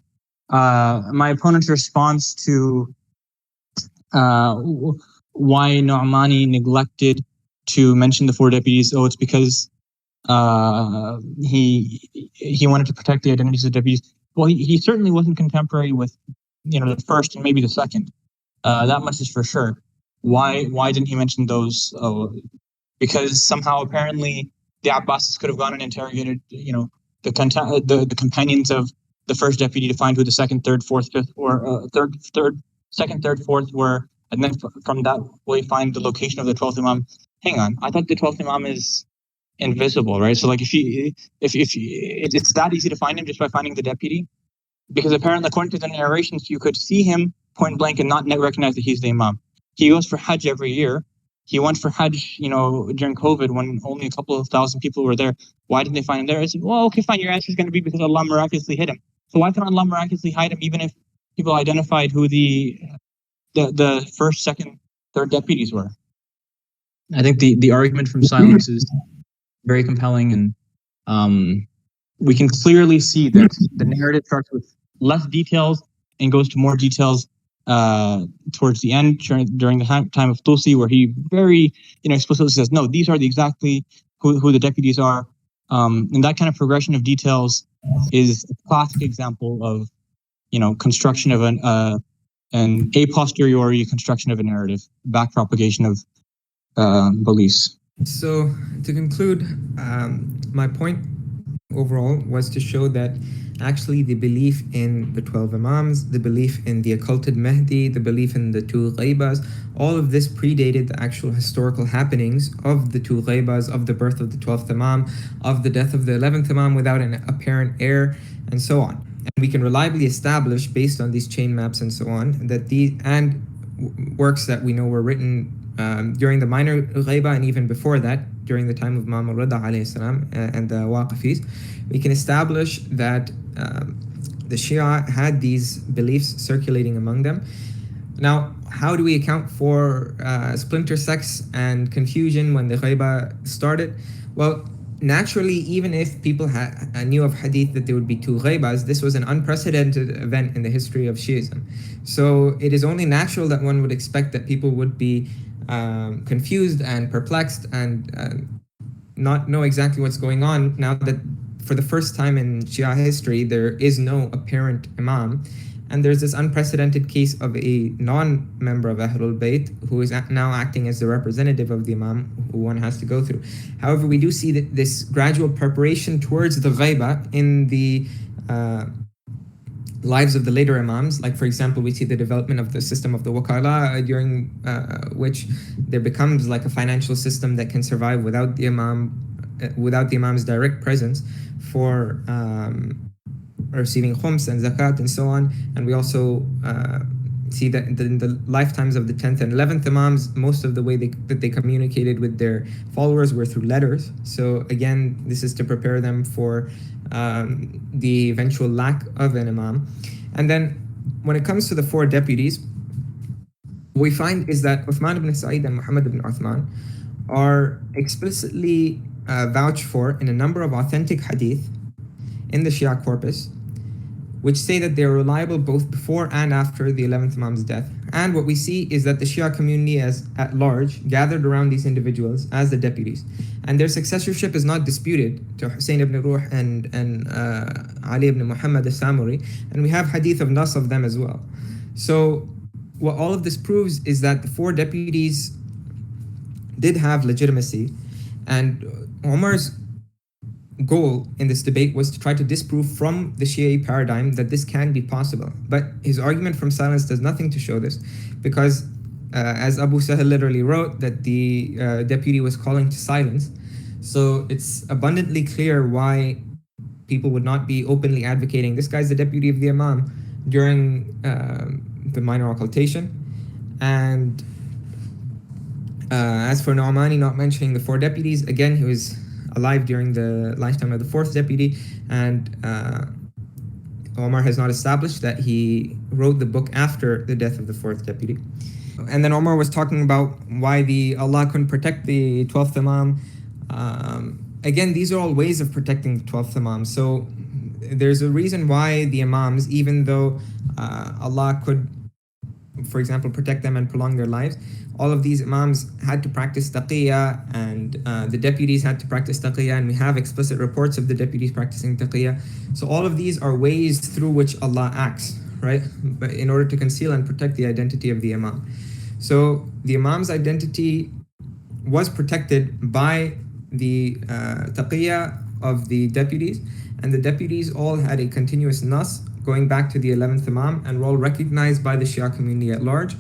my opponent's response to why Nu'mani neglected to mention the four deputies, it's because he wanted to protect the identities of deputies. Well, he certainly wasn't contemporary with the first and maybe the second. That much is for sure. Why didn't he mention those? Because somehow apparently the Abbasids could have gone and interrogated the companions of the first deputy to find who the second, third, fourth, fifth, or second, third, fourth were, and then from that way find the location of the 12th Imam. Hang on, I thought the 12th Imam is invisible, right? So like if it's that easy to find him just by finding the deputy, because apparently according to the narrations you could see him point blank and not recognize that he's the Imam. He goes for Hajj every year. He went for Hajj, during COVID when only a couple of thousand people were there. Why didn't they find him there? I said, well, okay, fine. Your answer is going to be because Allah miraculously hid him. So why can't Allah miraculously hide him even if people identified who the first, second, third deputies were? I think the argument from silence is very compelling, and we can clearly see that the narrative starts with less details and goes to more details towards the end during the time of Tusi, where he very explicitly says, no, these are exactly who the deputies are. And that kind of progression of details is a classic example of construction of an a posteriori construction of a narrative, back propagation of beliefs. So to conclude, my point overall was to show that actually the belief in the 12 Imams, the belief in the occulted Mahdi, the belief in the two ghaibas, all of this predated the actual historical happenings of the two ghaibas, of the birth of the 12th Imam, of the death of the 11th Imam without an apparent heir, and so on. And we can reliably establish, based on these chain maps and so on, that works that we know were written during the minor ghaiba and even before that, during the time of Imam al-Rida alayhi salam and the Waqifis, we can establish that the Shia had these beliefs circulating among them. Now, how do we account for splinter sects and confusion when the ghaiba started? Well, naturally, even if people knew of hadith that there would be two ghaibas, this was an unprecedented event in the history of Shiism. So it is only natural that one would expect that people would be confused and perplexed and not know exactly what's going on now that for the first time in Shia history there is no apparent Imam, and there's this unprecedented case of a non-member of Ahlul Bayt who is now acting as the representative of the Imam who one has to go through. However, we do see that this gradual preparation towards the ghaiba in the lives of the later Imams. Like, for example, we see the development of the system of the Wakala, during which there becomes like a financial system that can survive without the Imam's direct presence for receiving khums and zakat and so on. And we also see that in the lifetimes of the 10th and 11th Imams, most of the way that they communicated with their followers were through letters. So again, this is to prepare them for the eventual lack of an Imam. And then when it comes to the four deputies, what we find is that Uthman ibn Sa'id and Muhammad ibn Uthman are explicitly vouched for in a number of authentic hadith in the Shia corpus, which say that they are reliable both before and after the 11th Imam's death. And what we see is that the Shia community at large gathered around these individuals as the deputies. And their successorship is not disputed to Hussein ibn Ruh and Ali ibn Muhammad al-Samuri. And we have hadith of nas of them as well. So what all of this proves is that the four deputies did have legitimacy, and Omar's goal in this debate was to try to disprove from the Shia paradigm that this can be possible. But his argument from silence does nothing to show this, because as Abu Sahel literally wrote, that the deputy was calling to silence. So it's abundantly clear why people would not be openly advocating, this guy's the deputy of the Imam, during the minor occultation. And as for Nu'mani not mentioning the four deputies, again, he was alive during the lifetime of the fourth deputy, and Omar has not established that he wrote the book after the death of the fourth deputy. And then Omar was talking about why Allah couldn't protect the 12th Imam. Again, these are all ways of protecting the 12th Imam. So there's a reason why the Imams, even though Allah could, for example, protect them and prolong their lives, all of these Imams had to practice Takia, and the deputies had to practice Takia, and we have explicit reports of the deputies practicing Takia. So all of these are ways through which Allah acts, right? But in order to conceal and protect the identity of the Imam. So the Imam's identity was protected by the Taqiya of the deputies, and the deputies all had a continuous nas going back to the 11th Imam, and were all recognized by the Shia community at large.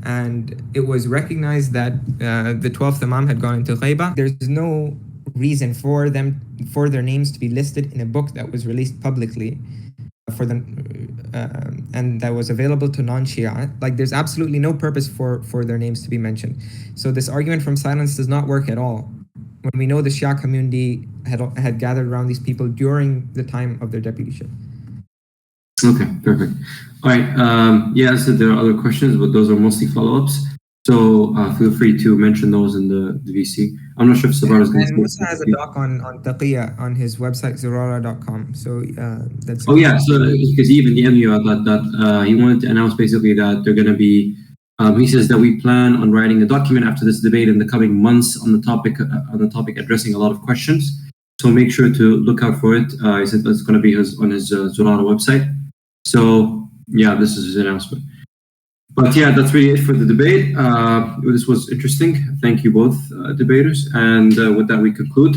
And it was recognized that the 12th Imam had gone into Ghaiba. There's no reason for their names to be listed in a book that was released publicly for them, and that was available to non-Shia. Like, there's absolutely no purpose for their names to be mentioned. So this argument from silence does not work at all, when we know the Shia community had gathered around these people during the time of their deputyship. Okay, perfect. All right. Yeah, so there are other questions, but those are mostly follow-ups. So feel free to mention those in the VC. I'm not sure if Sabar is going to. And Musa has a doc on Taqiya on his website, Zurara.com. So that's. Oh yeah, so because even the MU, I thought that he wanted to announce basically that they're going to be. He says that we plan on writing a document after this debate in the coming months on the topic addressing a lot of questions. So make sure to look out for it. He said that's going to be on his Zurara website. So yeah, this is his announcement. But yeah, that's really it for the debate. This was interesting. Thank you both debaters. And with that, we conclude.